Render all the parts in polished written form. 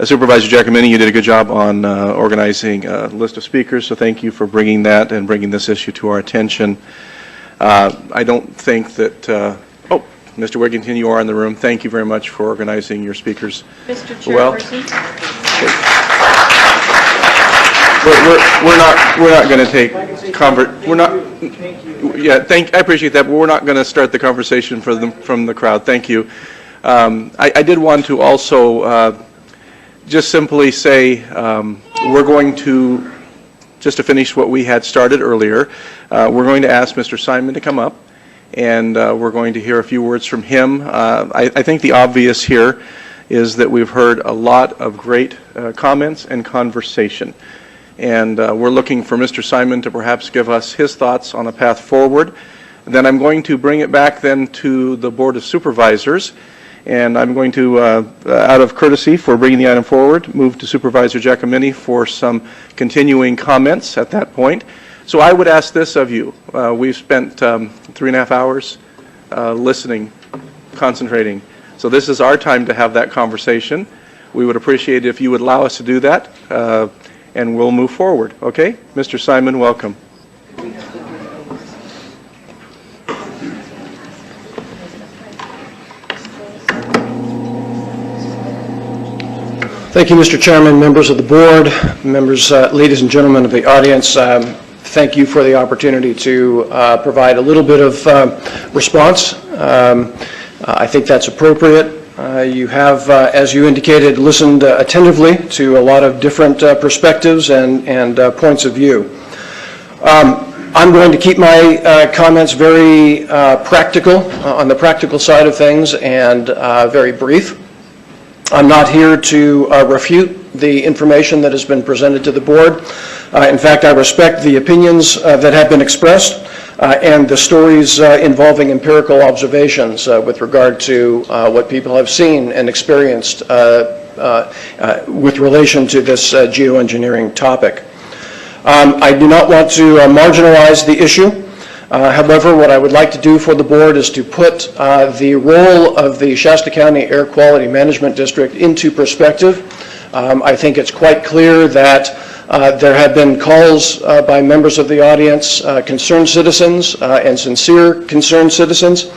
Supervisor Giacomini, you did a good job on organizing a list of speakers, so thank you for bringing that and bringing this issue to our attention. I don't think that, oh, Mr. Wigington, you are in the room. Thank you very much for organizing your speakers. Mr. Chairperson. We're not going to take I appreciate that, but we're not going to start the conversation from the crowd. Thank you. I did want to also just simply say we're going to, just to finish what we had started earlier, we're going to ask Mr. Simon to come up, and we're going to hear a few words from him. I think the obvious here is that we've heard a lot of great comments and conversation. And we're looking for Mr. Simon to perhaps give us his thoughts on a path forward. Then I'm going to bring it back then to the Board of Supervisors, and I'm going to, out of courtesy for bringing the item forward, move to Supervisor Giacomini for some continuing comments at that point. So I would ask this of you. We've spent 3.5 hours listening, concentrating. So this is our time to have that conversation. We would appreciate it if you would allow us to do that. And we'll move forward. Okay? Mr. Simon, welcome. Thank you, Mr. Chairman, members of the board, members, ladies and gentlemen of the audience. Thank you for the opportunity to provide a little bit of response. I think that's appropriate. You have, as you indicated, listened attentively to a lot of different perspectives and points of view. I'm going to keep my comments very practical, on the practical side of things, and very brief. I'm not here to refute the information that has been presented to the board. In fact, I respect the opinions that have been expressed and the stories involving empirical observations with regard to what people have seen and experienced with relation to this geoengineering topic. I do not want to marginalize the issue. However, what I would like to do for the board is to put the role of the Shasta County Air Quality Management District into perspective. I think it's quite clear that there have been calls by members of the audience, concerned citizens and sincere concerned citizens,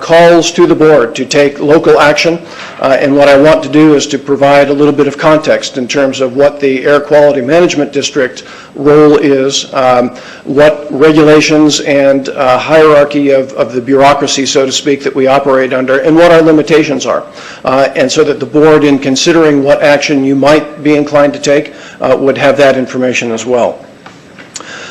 calls to the board to take local action, and what I want to do is to provide a little bit of context in terms of what the Air Quality Management District role is, what regulations and hierarchy of the bureaucracy, so to speak, that we operate under, and what our limitations are, and so that the board, in considering what action you might be inclined to take, would have that information as well.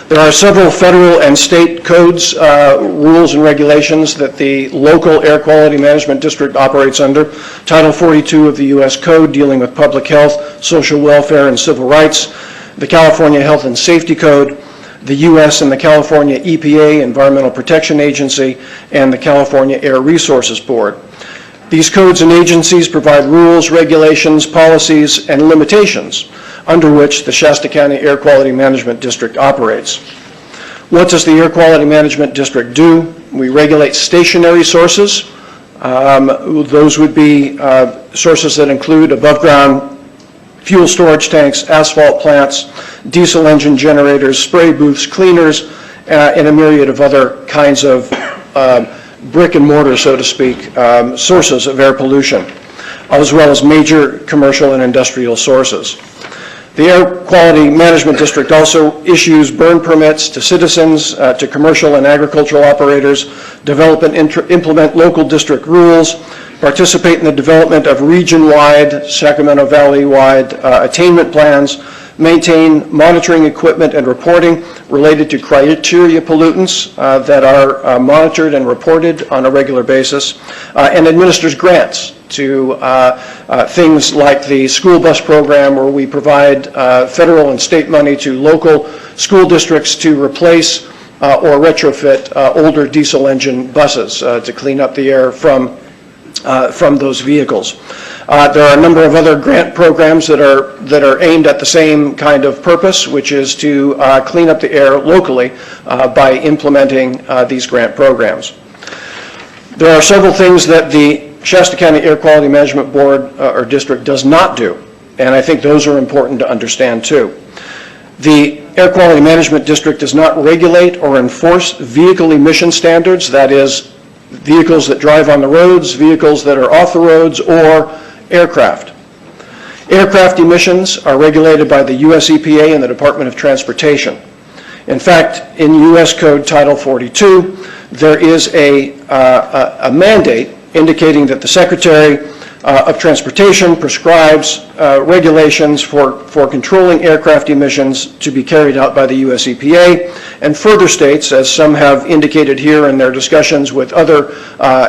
There are several federal and state codes, rules and regulations that the local Air Quality Management District operates under. Title 42 of the U.S. Code dealing with public health, social welfare, and civil rights, the California Health and Safety Code, the U.S. and the California EPA, Environmental Protection Agency, and the California Air Resources Board. These codes and agencies provide rules, regulations, policies, and limitations under which the Shasta County Air Quality Management District operates. What does the Air Quality Management District do? We regulate stationary sources. Those would be sources that include above-ground fuel storage tanks, asphalt plants, diesel engine generators, spray booths, cleaners, and a myriad of other kinds of brick and mortar, so to speak, sources of air pollution, as well as major commercial and industrial sources. The Air Quality Management District also issues burn permits to citizens, to commercial and agricultural operators, develop and implement local district rules, participate in the development of region-wide, Sacramento Valley-wide attainment plans, maintain monitoring equipment and reporting related to criteria pollutants that are monitored and reported on a regular basis, and administers grants to things like the school bus program, where we provide federal and state money to local school districts to replace or retrofit older diesel engine buses to clean up the air from those vehicles. There are a number of other grant programs that are aimed at the same kind of purpose, which is to clean up the air locally by implementing these grant programs. There are several things that the Shasta County Air Quality Management Board or District does not do, and I think those are important to understand too. The Air Quality Management District does not regulate or enforce vehicle emission standards, that is, vehicles that drive on the roads, vehicles that are off the roads, or aircraft. Aircraft emissions are regulated by the U.S. EPA and the Department of Transportation. In fact, in U.S. Code Title 42, there is a mandate indicating that the Secretary of Transportation prescribes regulations for controlling aircraft emissions to be carried out by the U.S. EPA, and further states, as some have indicated here in their discussions with other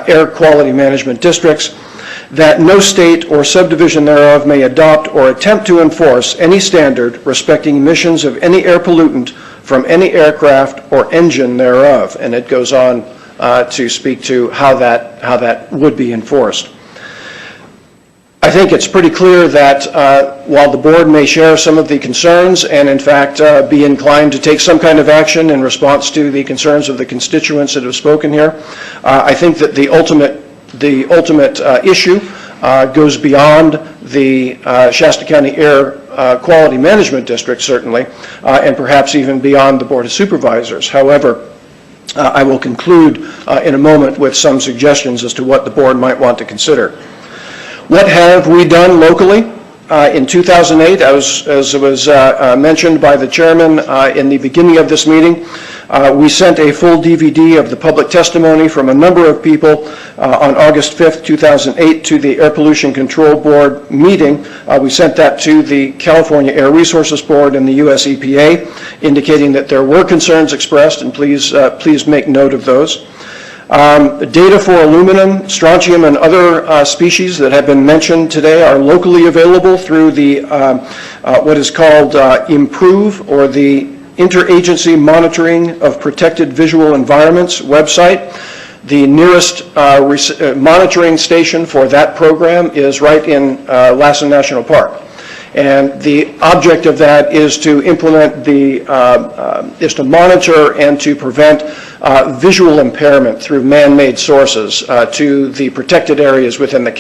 air quality management districts, that no state or subdivision thereof may adopt or attempt to enforce any standard respecting emissions of any air pollutant from any aircraft or engine thereof. And it goes on to speak to how that would be enforced. I think it's pretty clear that while the board may share some of the concerns and in fact be inclined to take some kind of action in response to the concerns of the constituents that have spoken here, I think that the ultimate issue goes beyond the Shasta County Air Quality Management District, certainly, and perhaps even beyond the Board of Supervisors. However, I will conclude in a moment with some suggestions as to what the board might want to consider. What have we done locally? In 2008, as was mentioned by the chairman in the beginning of this meeting, we sent a full DVD of the public testimony from a number of people on August 5th, 2008 to the Air Pollution Control Board meeting. We sent that to the California Air Resources Board and the U.S. EPA, indicating that there were concerns expressed, and please make note of those. Data for aluminum, strontium, and other species that have been mentioned today are locally available through the what is called IMPROVE, or the Interagency Monitoring of Protected Visual Environments website. The nearest monitoring station for that program is right in Lassen National Park. And the object of that is to implement is to monitor and to prevent visual impairment through man-made sources to the protected areas within the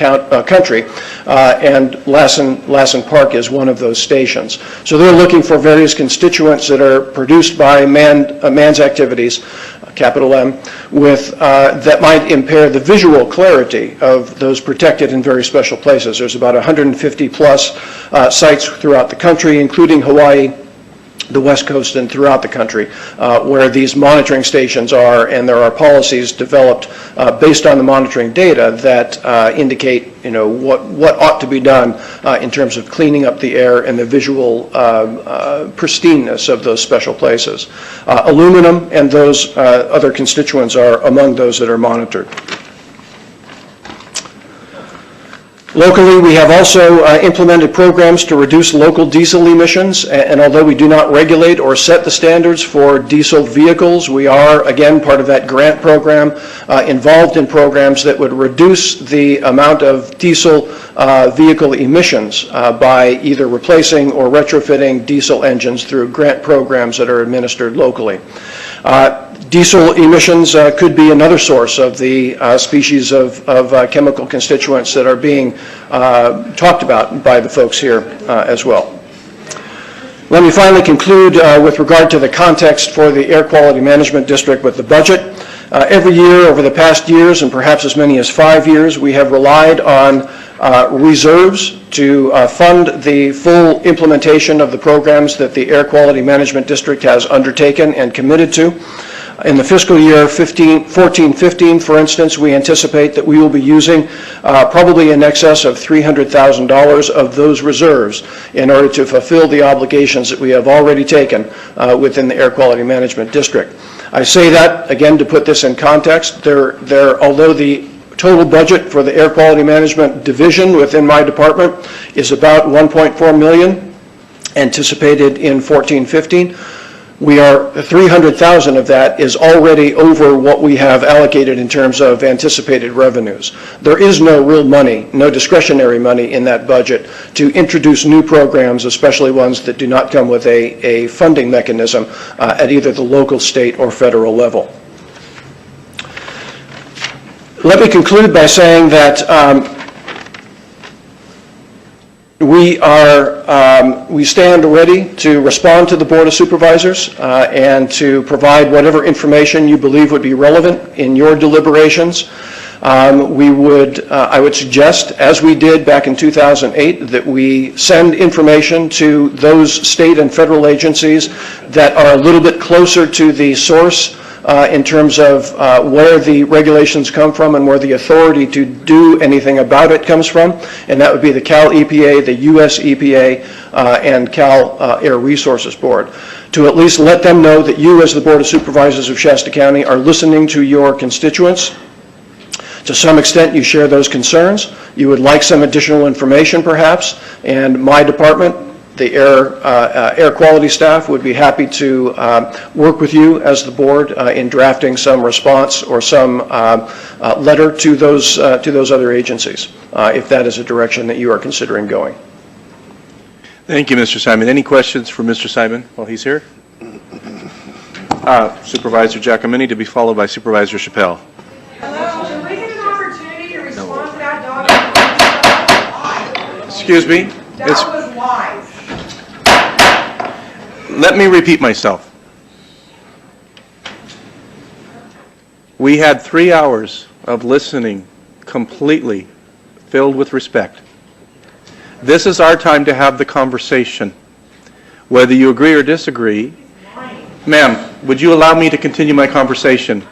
country, and Lassen Park is one of those stations. So they're looking for various constituents that are produced by man's activities, capital M, with that might impair the visual clarity of those protected and very special places. There's about 150 plus sites throughout the country, including Hawaii, the West Coast, and throughout the country, where these monitoring stations are, and there are policies developed based on the monitoring data that indicate, what ought to be done in terms of cleaning up the air and the visual pristineness of those special places. Aluminum and those other constituents are among those that are monitored. Locally, we have also implemented programs to reduce local diesel emissions, and although we do not regulate or set the standards for diesel vehicles, we are, again, part of that grant program, involved in programs that would reduce the amount of diesel vehicle emissions by either replacing or retrofitting diesel engines through grant programs that are administered locally. Diesel emissions could be another source of the species of chemical constituents that are being talked about by the folks here as well. Let me finally conclude with regard to the context for the Air Quality Management District with the budget. Every year over the past years, and perhaps as many as 5 years, we have relied on reserves to fund the full implementation of the programs that the Air Quality Management District has undertaken and committed to. In the fiscal year 14-15, for instance, we anticipate that we will be using probably in excess of $300,000 of those reserves in order to fulfill the obligations that we have already taken within the Air Quality Management District. I say that, again, to put this in context. Although the total budget for the Air Quality Management Division within my department is about $1.4 million, anticipated in 14-15, $300,000 of that is already over what we have allocated in terms of anticipated revenues. There is no real money, no discretionary money in that budget to introduce new programs, especially ones that do not come with a funding mechanism at either the local, state, or federal level. Let me conclude by saying that We stand ready to respond to the Board of Supervisors and to provide whatever information you believe would be relevant in your deliberations. I would suggest, as we did back in 2008, that we send information to those state and federal agencies that are a little bit closer to the source in terms of where the regulations come from and where the authority to do anything about it comes from, and that would be the Cal EPA, the US EPA, and Cal Air Resources Board, to at least let them know that you, as the Board of Supervisors of Shasta County, are listening to your constituents. To some extent, you share those concerns. You would like some additional information, perhaps, and my department, the air quality staff, would be happy to work with you as the board in drafting some response or some letter to those other agencies, if that is a direction that you are considering going. Thank you, Mr. Simon. Any questions for Mr. Simon while he's here? Supervisor Giacomini, to be followed by Supervisor Chappelle. Hello, can we get an opportunity to respond to that document? Excuse me? That was lies. Let me repeat myself. We had 3 hours of listening completely filled with respect. This is our time to have the conversation. Whether you agree or disagree, ma'am, would you allow me to continue my conversation?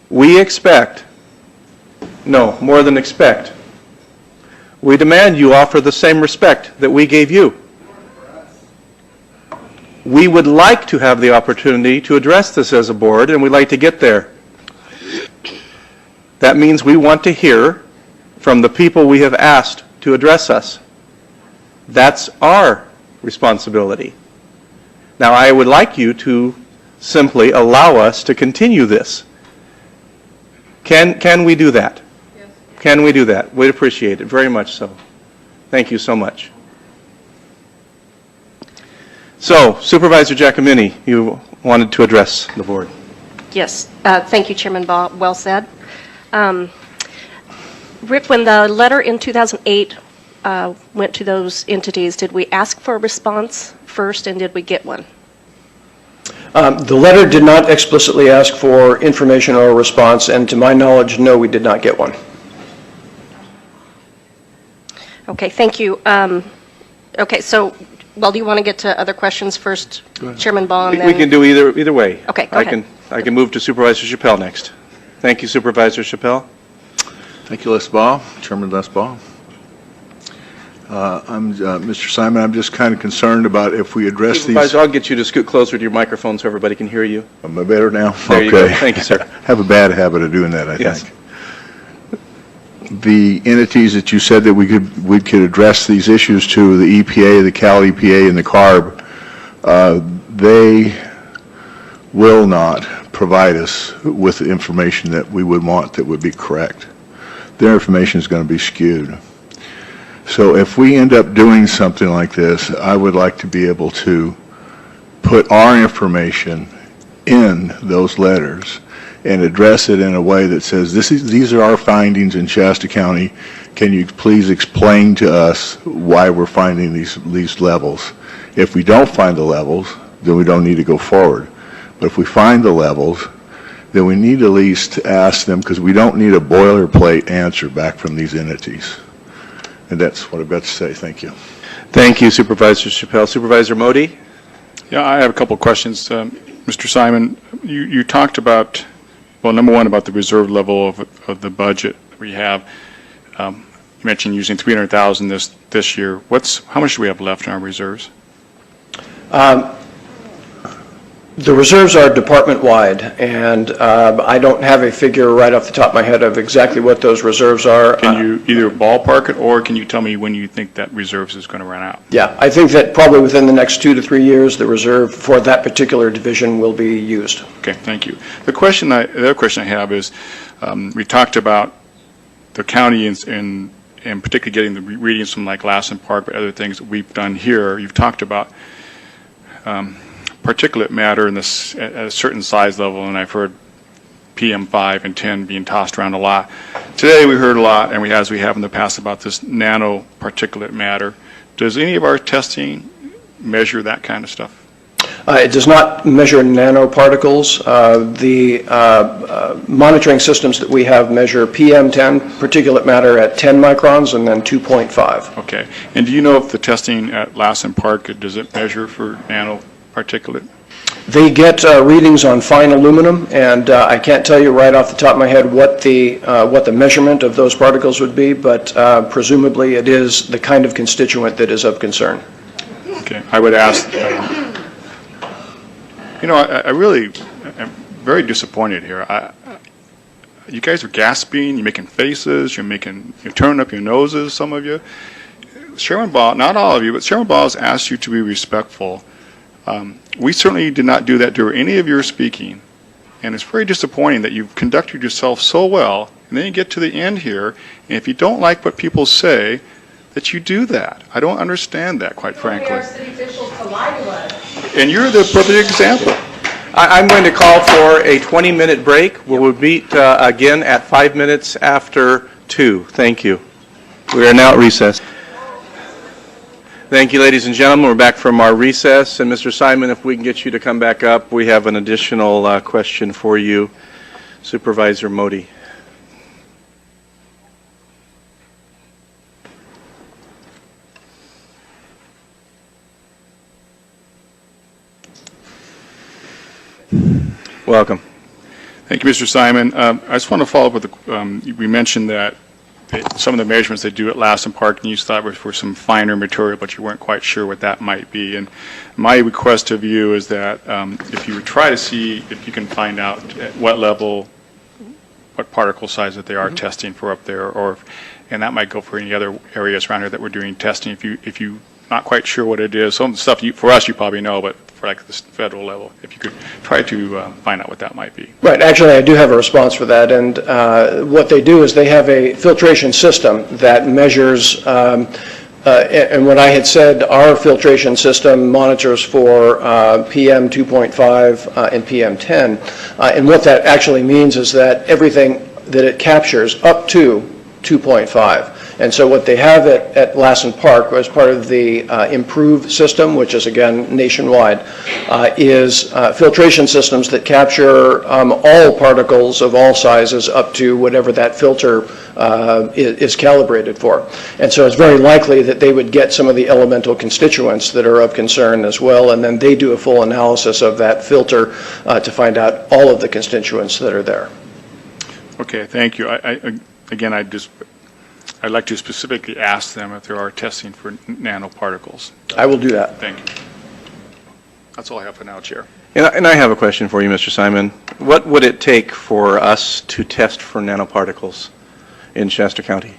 We expect, no, more than expect, we demand you offer the same respect that we gave you. We would like to have the opportunity to address this as a board, and we'd like to get there. That means we want to hear from the people we have asked to address us. That's our responsibility. Now, I would like you to simply allow us to continue this. Can we do that? Yes. Can we do that? We'd appreciate it very much so. Thank you so much. So, Supervisor Giacomini, you wanted to address the board. Yes. Thank you, Chairman Baugh. Well said. Rick, when the letter in 2008 went to those entities, did we ask for a response first, and did we get one? The letter did not explicitly ask for information or a response, and to my knowledge, no, we did not get one. Okay, thank you. Okay, so, well, do you want to get to other questions first, Chairman Baugh? We can do either way. Okay, go ahead. I can move to Supervisor Chappelle next. Thank you, Supervisor Chappelle. Thank you, Les Baugh, Chairman Les Baugh. Mr. Simon, I'm just kind of concerned about if we address Supervisor, I'll get you to scoot closer to your microphone so everybody can hear you. Am I better now? There you go. Thank you, sir. Have a bad habit of doing that, I Yes. think. The entities that you said that we could address these issues to, the EPA, the Cal EPA, and the CARB, they will not provide us with the information that we would want that would be correct. Their information is going to be skewed. So if we end up doing something like this, I would like to be able to put our information in those letters and address it in a way that says, these are our findings in Shasta County. Can you please explain to us why we're finding these levels? If we don't find the levels, then we don't need to go forward. But if we find the levels, then we need at least to ask them, because we don't need a boilerplate answer back from these entities. And that's what I've got to say. Thank you. Thank you, Supervisor Chappelle. Supervisor Modi? Yeah, I have a couple of questions. Mr. Simon, you talked about, well, number one, about the reserve level of the budget we have. You mentioned using $300,000 this year. How much do we have left in our reserves? The reserves are department-wide, and I don't have a figure right off the top of my head of exactly what those reserves are. Can you either ballpark it, or can you tell me when you think that reserves is going to run out? Yeah, I think that probably within the next 2 to 3 years, the reserve for that particular division will be used. Okay, thank you. The other question I have is, we talked about the county and particularly getting the readings from like Lassen Park, but other things that we've done here. You've talked about particulate matter in this at a certain size level, and I've heard PM5 and 10 being tossed around a lot. Today we heard a lot, and as we have in the past, about this nanoparticulate matter. Does any of our testing measure that kind of stuff? It does not measure nanoparticles. The monitoring systems that we have measure PM10, particulate matter, at 10 microns and then 2.5. Okay. And do you know if the testing at Lassen Park, does it measure for nanoparticulate? They get readings on fine aluminum, and I can't tell you right off the top of my head what the measurement of those particles would be, but presumably it is the kind of constituent that is of concern. Okay. I would ask, I really am very disappointed here. You guys are gasping, you're making faces, you're turning up your noses, some of you. Chairman Ball, not all of you, but Chairman Ball has asked you to be respectful. We certainly did not do that during any of your speaking, and it's very disappointing that you've conducted yourself so well, and then you get to the end here, and if you don't like what people say, that you do that. I don't understand that, quite frankly. Our city officials to lie to us. And you're the perfect example. I'm going to call for a 20-minute break. We will meet again at 5 minutes after 2. Thank you. We are now at recess. Thank you, ladies and gentlemen. We're back from our recess. And Mr. Simon, if we can get you to come back up, we have an additional question for you. Supervisor Modi. Welcome. Thank you, Mr. Simon. I just want to follow up with we mentioned that some of the measurements they do at Lassen Park, and you thought were for some finer material, but you weren't quite sure what that might be. And my request of you is that if you would try to see if you can find out at what level, what particle size that they are testing for up there, and that might go for any other areas around here that we're doing testing. If you not quite sure what it is, some of the stuff for us you probably know, but for like the federal level, if you could try to find out what that might be. Right. Actually, I do have a response for that. And what they do is they have a filtration system that measures, and what I had said, our filtration system monitors for PM 2.5 and PM 10. And what that actually means is that everything that it captures up to 2.5. And so what they have at Lassen Park as part of the improved system, which is again nationwide, is filtration systems that capture all particles of all sizes up to whatever that filter is calibrated for. And so it's very likely that they would get some of the elemental constituents that are of concern as well, and then they do a full analysis of that filter to find out all of the constituents that are there. Okay, thank you. I'd like to specifically ask them if there are testing for nanoparticles. I will do that. Thank you. That's all I have for now, Chair. And I have a question for you, Mr. Simon. What would it take for us to test for nanoparticles in Shasta County?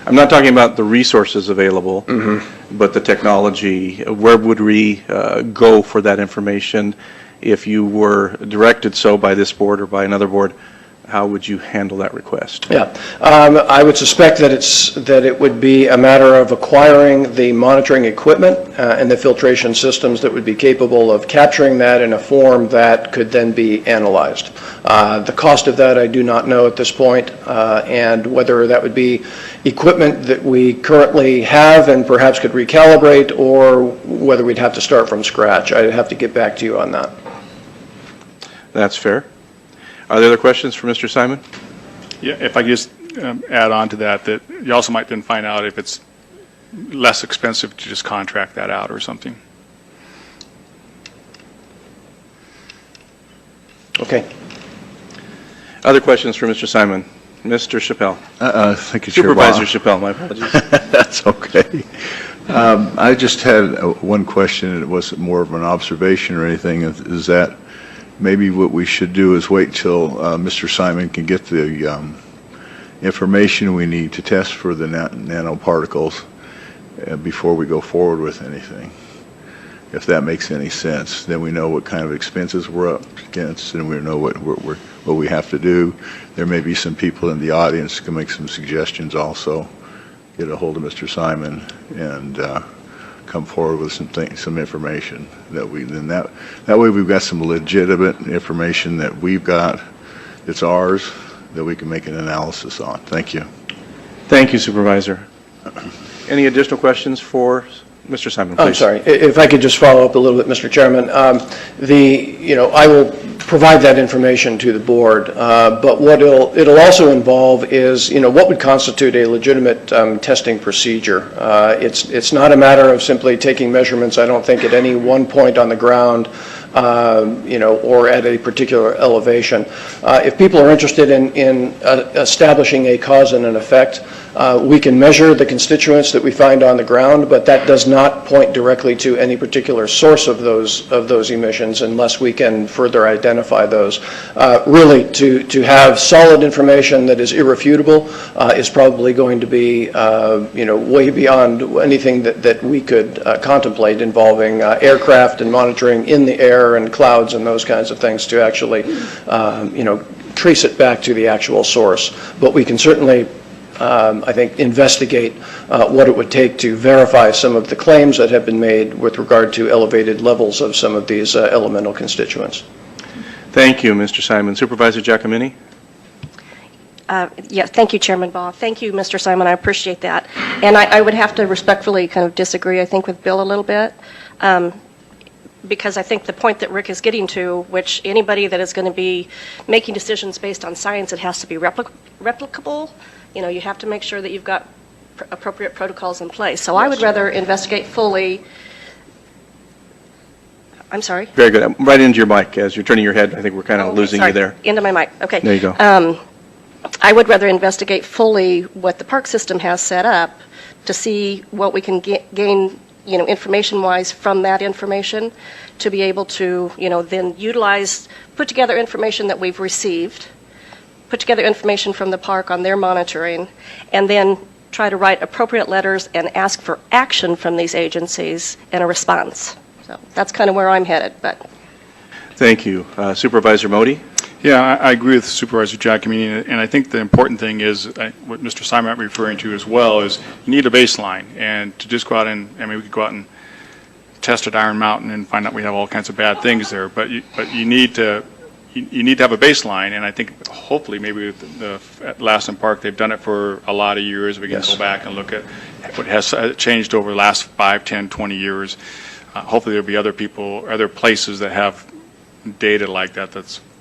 I'm not talking about the resources available, but the technology. Where would we go for that information if you were directed so by this board or by another board? How would you handle that request? Yeah, I would suspect that it would be a matter of acquiring the monitoring equipment and the filtration systems that would be capable of capturing that in a form that could then be analyzed. The cost of that I do not know at this point, and whether that would be equipment that we currently have and perhaps could recalibrate, or whether we'd have to start from scratch. I'd have to get back to you on that. That's fair. Are there other questions for Mr. Simon? Yeah, if I could just add on to that you also might then find out if it's less expensive to just contract that out or something. Okay. Other questions for Mr. Simon? Mr. Chappelle. Thank you, Chair. Supervisor Chappelle, my apologies. That's okay. I just had one question, and it wasn't more of an observation or anything, is that maybe what we should do is wait till Mr. Simon can get the information we need to test for the nanoparticles before we go forward with anything. If that makes any sense, then we know what kind of expenses we're up against, and we know what we have to do. There may be some people in the audience who can make some suggestions also. Get a hold of Mr. Simon and come forward with some information that that way we've got some legitimate information that we've got, it's ours, that we can make an analysis on. Thank you. Thank you, Supervisor. Any additional questions for Mr. Simon, please? I'm sorry, if I could just follow up a little bit, Mr. Chairman. I will provide that information to the board, but what it'll also involve is, what would constitute a legitimate testing procedure. It's not a matter of simply taking measurements, I don't think, at any one point on the ground, or at a particular elevation. If people are interested in establishing a cause and an effect, we can measure the constituents that we find on the ground, but that does not point directly to any particular source of those emissions unless we can further identify those. Really, to have solid information that is irrefutable is probably going to be way beyond anything that we could contemplate involving aircraft and monitoring in the air and clouds and those kinds of things to actually trace it back to the actual source. But we can certainly I think, investigate what it would take to verify some of the claims that have been made with regard to elevated levels of some of these elemental constituents. Thank you, Mr. Simon. Supervisor Giacomini? Yes, thank you, Chairman Baugh. Thank you, Mr. Simon. I appreciate that. And I would have to respectfully kind of disagree, I think, with Bill a little bit. Because I think the point that Rick is getting to, which anybody that is going to be making decisions based on science, it has to be replicable. You have to make sure that you've got appropriate protocols in place. So I would rather investigate fully. I'm sorry? Very good. Right into your mic as you're turning your head. I think we're kind of losing you there. Into my mic. Okay. There you go. I would rather investigate fully what the park system has set up to see what we can gain, information-wise from that information to be able to, then utilize, put together information that we've received, put together information from the park on their monitoring, and then try to write appropriate letters and ask for action from these agencies and a response. So that's kind of where I'm headed. But thank you. Supervisor Modi? Yeah, I agree with Supervisor Giacomini, and I think the important thing is what Mr. Simon might be referring to as well is you need a baseline, and to just go out and, we could go out and test at Iron Mountain and find out we have all kinds of bad things there, but you need to have a baseline, and I think hopefully maybe at Lassen Park they've done it for a lot of years. We can go back and look at what has changed over the last 5, 10, 20 years. Hopefully there'll be other places that have data like that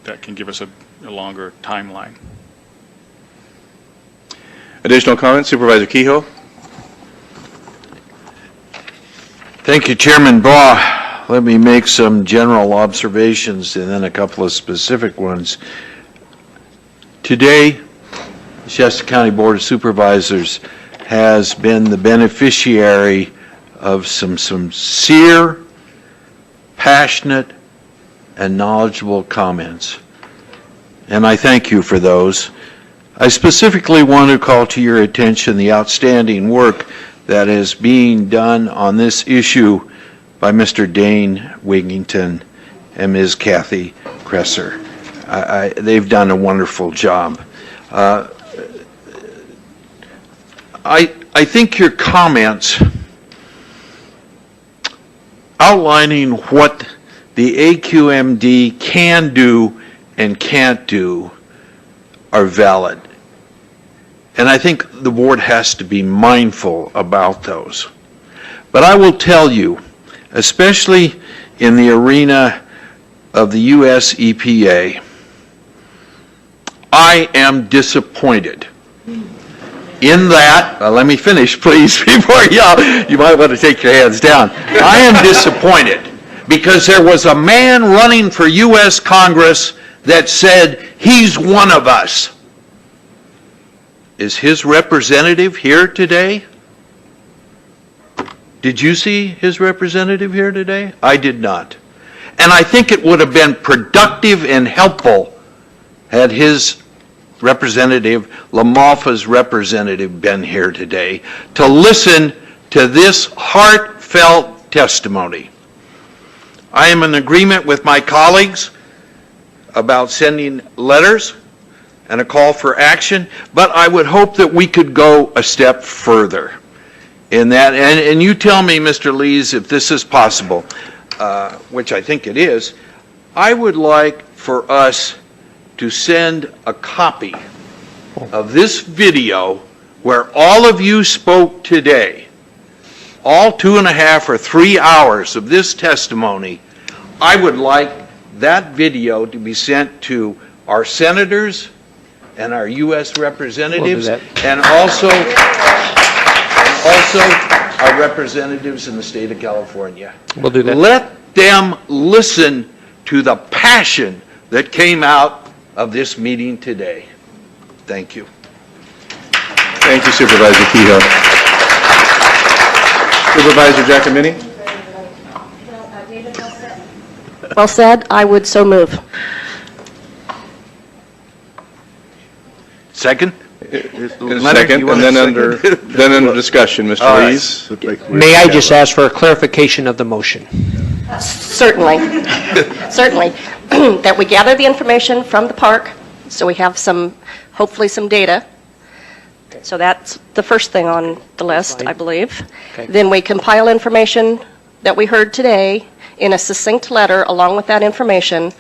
that can give us a longer timeline. Additional comments? Supervisor Kehoe? Thank you, Chairman Baugh. Let me make some general observations and then a couple of specific ones. Today, the Shasta County Board of Supervisors has been the beneficiary of some sincere, passionate, and knowledgeable comments. And I thank you for those. I specifically want to call to your attention the outstanding work that is being done on this issue by Mr. Dane Wigington and Ms. Kathy Kresser. They've done a wonderful job. I think your comments outlining what the AQMD can do and can't do are valid. And I think the board has to be mindful about those. But I will tell you, especially in the arena of the U.S. EPA, I am disappointed in that, let me finish please before you might want to take your hands down. I am disappointed because there was a man running for U.S. Congress that said he's one of us. Is his representative here today? Did you see his representative here today? I did not. And I think it would have been productive and helpful had his representative, LaMalfa's representative, been here today to listen to this heartfelt testimony. I am in agreement with my colleagues about sending letters and a call for action, but I would hope that we could go a step further. in that, and you tell me, Mr. Lees, if this is possible, which I think it is, I would like for us to send a copy of this video where all of you spoke today, all 2.5 or 3 hours of this testimony. I would like that video to be sent to our senators and our U.S. representatives, and also our representatives in the state of California. We'll do that. Let them listen to the passion that came out of this meeting today. Thank you. Thank you, Supervisor Kehoe. Supervisor Giacomini? Well said. I would so move. Second? Second, and then under discussion, Mr. Lees. May I just ask for a clarification of the motion? Certainly. Certainly. That we gather the information from the park, so we have hopefully some data. So that's the first thing on the list, I believe. Okay. Then we compile information that we heard today in a succinct letter along with that information,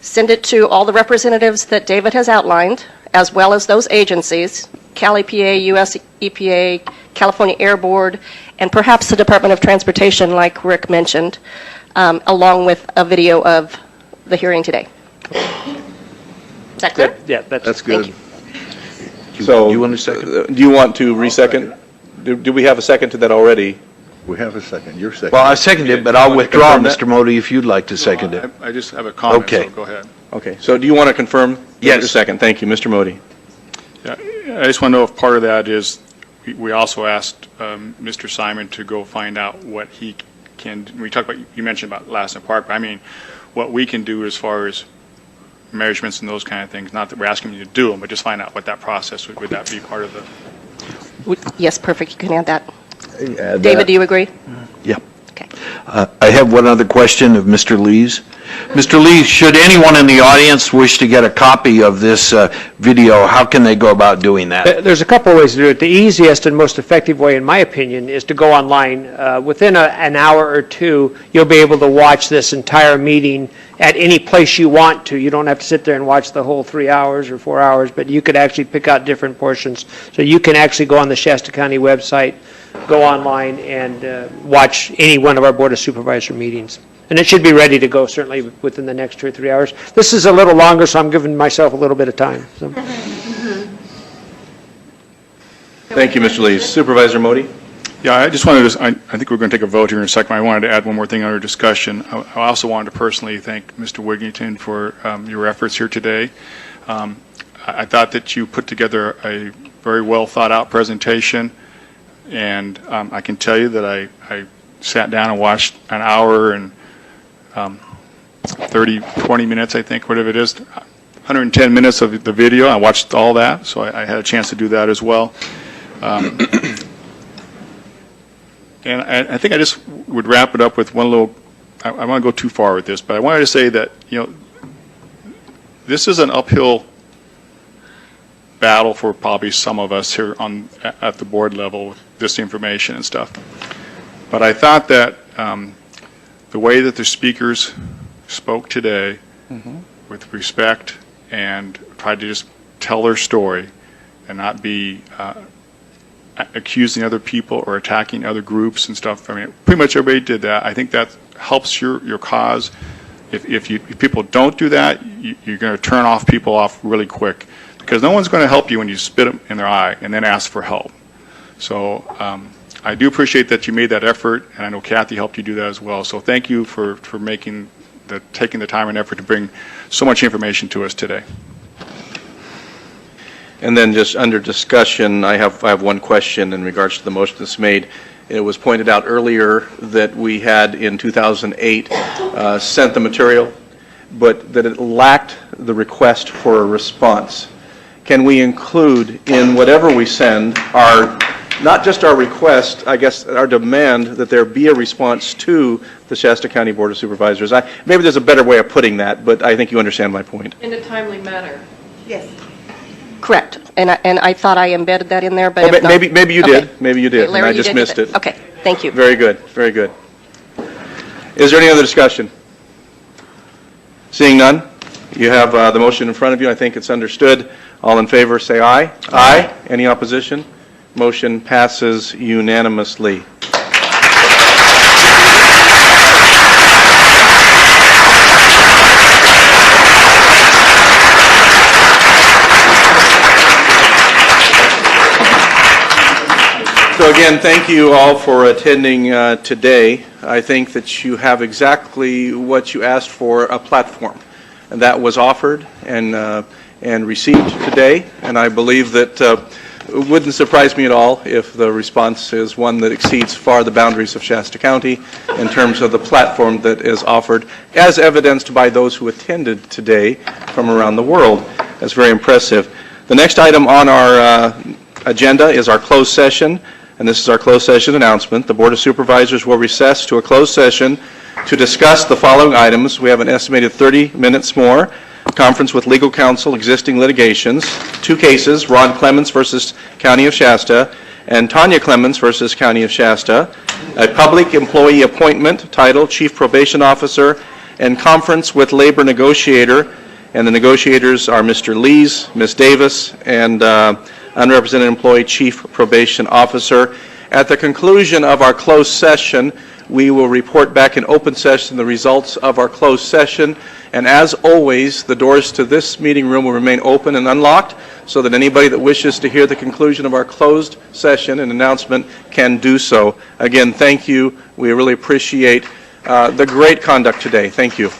send it to all the representatives that David has outlined, as well as those agencies, Cal EPA, US EPA, California Air Board, and perhaps the Department of Transportation, like Rick mentioned, along with a video of the hearing today. Is that clear? Yeah, That's good. Thank you. So, You want a second? do you want to re-second? Do we have a second to that already? We have a second. You're second. Well, I seconded it, but You I'll want to withdraw, confirm that? Mr. Modi, if you'd like to second it. I just have a comment, Okay. so go ahead. Okay, so do you want to confirm? Yes. Your second, thank you, Mr. Modi. Yeah, I just want to know if part of that is, we also asked Mr. Simon to go find out what he can, we talked about, you mentioned about Lassen Park, but I mean, what we can do as far as measurements and those kind of things, not that we're asking you to do them, but just find out what that process, would that be part of the... Yes, perfect. You can add that. David, do you agree? Yeah. Okay. I have one other question of Mr. Lees. Mr. Lees, should anyone in the audience wish to get a copy of this video, how can they go about doing that? There's a couple of ways to do it. The easiest and most effective way, in my opinion, is to go online. Within an hour or two, you'll be able to watch this entire meeting at any place you want to. You don't have to sit there and watch the whole 3 hours or 4 hours, but you could actually pick out different portions. So you can actually go on the Shasta County website, go online, and watch any one of our Board of Supervisor meetings. And it should be ready to go certainly within the next 2 or 3 hours. This is a little longer, so I'm giving myself a little bit of time. So. Thank you, Mr. Lees. Supervisor Modi? Yeah, I just wanted to, I think we're going to take a vote here in a second. I wanted to add one more thing under discussion. I also wanted to personally thank Mr. Wigington for your efforts here today. I thought that you put together a very well thought out presentation, and I can tell you that I sat down and watched an hour and 20 minutes, I think, whatever it is, 110 minutes of the video. I watched all that, so I had a chance to do that as well. And I think I just would wrap it up with one little, I want to go too far with this, but I wanted to say that, this is an uphill battle for probably some of us here at the board level with this information and stuff. But I thought that the way that the speakers spoke today with respect and tried to just tell their story and not be accusing other people or attacking other groups and stuff. I mean, pretty much everybody did that. I think that helps your cause. If people don't do that, you're going to turn people off really quick, because no one's going to help you when you spit them in their eye and then ask for help. So I do appreciate that you made that effort, and I know Kathy helped you do that as well. So thank you for taking the time and effort to bring so much information to us today. And then just under discussion, I have one question in regards to the motion that's made. It was pointed out earlier that we had in 2008 sent the material, but that it lacked the request for a response. Can we include in whatever we send not just our request, I guess our demand that there be a response to the Shasta County Board of Supervisors? Maybe there's a better way of putting that, but I think you understand my point. In a timely manner. Yes. Correct. And I thought I embedded that in there, but Oh, if not... maybe you Okay. did. Maybe you did, and Larry, I you just did missed get it. Okay, thank you. Very good, very good. Is there any other discussion? Seeing none, you have the motion in front of you. I think it's understood. All in favor, say aye. Aye. Any opposition? Motion passes unanimously. So again, thank you all for attending today. I think that you have exactly what you asked for, a platform. And that was offered and received today. And I believe that it wouldn't surprise me at all if the response is one that exceeds far the boundaries of Shasta County in terms of the platform that is offered, as evidenced by those who attended today from around the world. That's very impressive. The next item on our agenda is our closed session. And this is our closed session announcement. The Board of Supervisors will recess to a closed session to discuss the following items. We have an estimated 30 minutes more. Conference with legal counsel, existing litigations, 2 cases, Ron Clements versus County of Shasta and Tanya Clements versus County of Shasta, a public employee appointment titled Chief Probation Officer, and conference with labor negotiator. And the negotiators are Mr. Lees, Ms. Davis, and unrepresented employee chief probation officer. At the conclusion of our closed session, we will report back in open session the results of our closed session. And as always, the doors to this meeting room will remain open and unlocked so that anybody that wishes to hear the conclusion of our closed session and announcement can do so. Again, thank you. We really appreciate the great conduct today. Thank you.